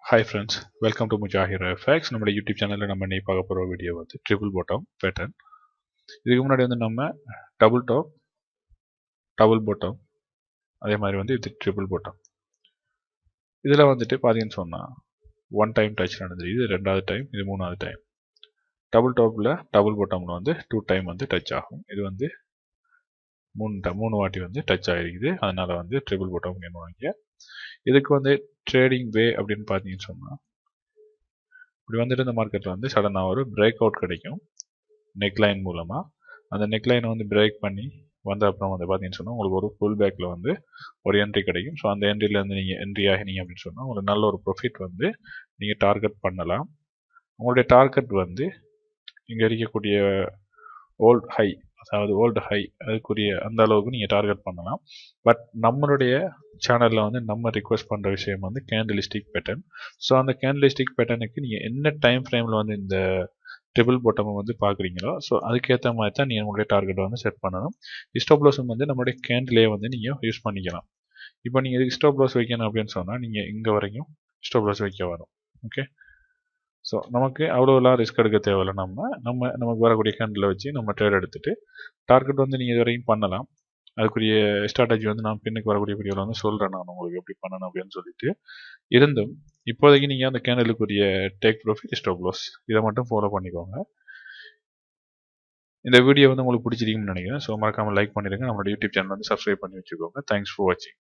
Hi friends, welcome to Mujahir FX. நம்மளோட YouTube சேனலில் நம்ம இன்னைக்கு பார்க்க போகிற வீடியோ வந்து ட்ரிபிள் பாட்டம் பேட்டர்ன். இதுக்கு முன்னாடி வந்து நம்ம டபுள் டாப், டபுள் பாட்டம், அதே மாதிரி வந்து இது ட்ரிபிள் பாட்டம். இதில் வந்துட்டு பார்த்தீங்கன்னு சொன்னால் ஒன் டைம் டச் நடந்தது, இது ரெண்டாவது டைம், இது மூணாவது டைம். டபுள் டாப்பில் டபுள் பாட்டமில் வந்து 2 டைம் வந்து டச் ஆகும். இது வந்து மூணு வாட்டி வந்து டச் ஆகிருக்குது, அதனால் வந்து ட்ரிபிள் பாட்டம் பண்ணுவாங்க. இதுக்கு வந்து ட்ரேடிங் வே அப்படின்னு பார்த்தீங்கன்னு சொன்னால் இப்படி வந்துட்டு இந்த மார்க்கெட்டில் வந்து சடனாக ஒரு பிரேக் அவுட் கிடைக்கும் நெக்லைன் மூலமாக. அந்த நெக்லைனை வந்து பிரேக் பண்ணி வந்த அப்புறம் வந்து பார்த்தீங்கன்னு சொன்னால் உங்களுக்கு ஒரு ஃபுல் பேக்கில் வந்து ஒரு என்ட்ரி கிடைக்கும். ஸோ அந்த என்ட்ரிலேருந்து நீங்கள் என்ட்ரி ஆகினீங்க அப்படின்னு சொன்னால் உங்களுக்கு நல்ல ஒரு ப்ராஃபிட் வந்து நீங்கள் டார்கெட் பண்ணலாம். உங்களுடைய டார்கெட் வந்து இங்கே இருக்கக்கூடிய ஓல்டு ஹை, அதாவது ஓல்டு ஹை அதுக்குரிய அந்த அளவுக்கு நீங்கள் டார்கெட் பண்ணலாம். பட் நம்மளுடைய சேனலில் வந்து நம்ம ரிக்வெஸ்ட் பண்ணுற விஷயம் வந்து கேண்டலிஸ்டிக் பேட்டர்ன். ஸோ அந்த கேண்டலிஸ்டிக் பேட்டர்னுக்கு நீங்கள் என்ன டைம் ஃப்ரேமில் வந்து இந்த ட்ரிபிள் பாட்டம் வந்து பார்க்குறீங்களோ ஸோ அதுக்கேற்ற மாதிரி தான் நீங்கள் உங்களுடைய டார்கெட்டை வந்து செட் பண்ணணும். ஸ்டாப் லாஸும் வந்து நம்மளுடைய கேண்டிலே வந்து நீங்கள் யூஸ் பண்ணிக்கலாம். இப்போ நீங்கள் இதுக்கு ஸ்டாப் லாஸ் வைக்கணும் அப்படின்னு சொன்னால் நீங்கள் இங்கே வரைக்கும் ஸ்டாப் லாஸ் வைக்க வரும். ஓகே, ஸோ நமக்கு அவ்வளோலாம் ரிஸ்க் எடுக்க தேவையில்லை. நமக்கு வரக்கூடிய கேண்டில் வச்சு நம்ம ட்ரேட் எடுத்துகிட்டு டார்கெட் வந்து நீங்கள் இது வரைக்கும் பண்ணலாம். அதுக்குரிய ஸ்ட்ராட்டஜி வந்து நான் பின்னுக்கு வரக்கூடிய வீடியோவில் வந்து சொல்கிறேன், நான் உங்களுக்கு எப்படி பண்ணணும் அப்படின்னு சொல்லிட்டு. இருந்தும் இப்போதைக்கு நீங்கள் அந்த கேண்டலுக்குரிய டேக் ப்ராஃபிட், ஸ்டாப் லாஸ் இதை மட்டும் ஃபாலோ பண்ணிக்கோங்க. இந்த வீடியோ வந்து உங்களுக்கு பிடிச்சிருக்குன்னு நினைக்கிறேன். ஸோ மறக்காமல் லைக் பண்ணிடுங்க. நம்மளோட யூடியூப் சேனல் வந்து சப்ஸ்கிரைப் பண்ணி வச்சுக்கோங்க. தேங்க்ஸ் ஃபார் வாட்சிங்.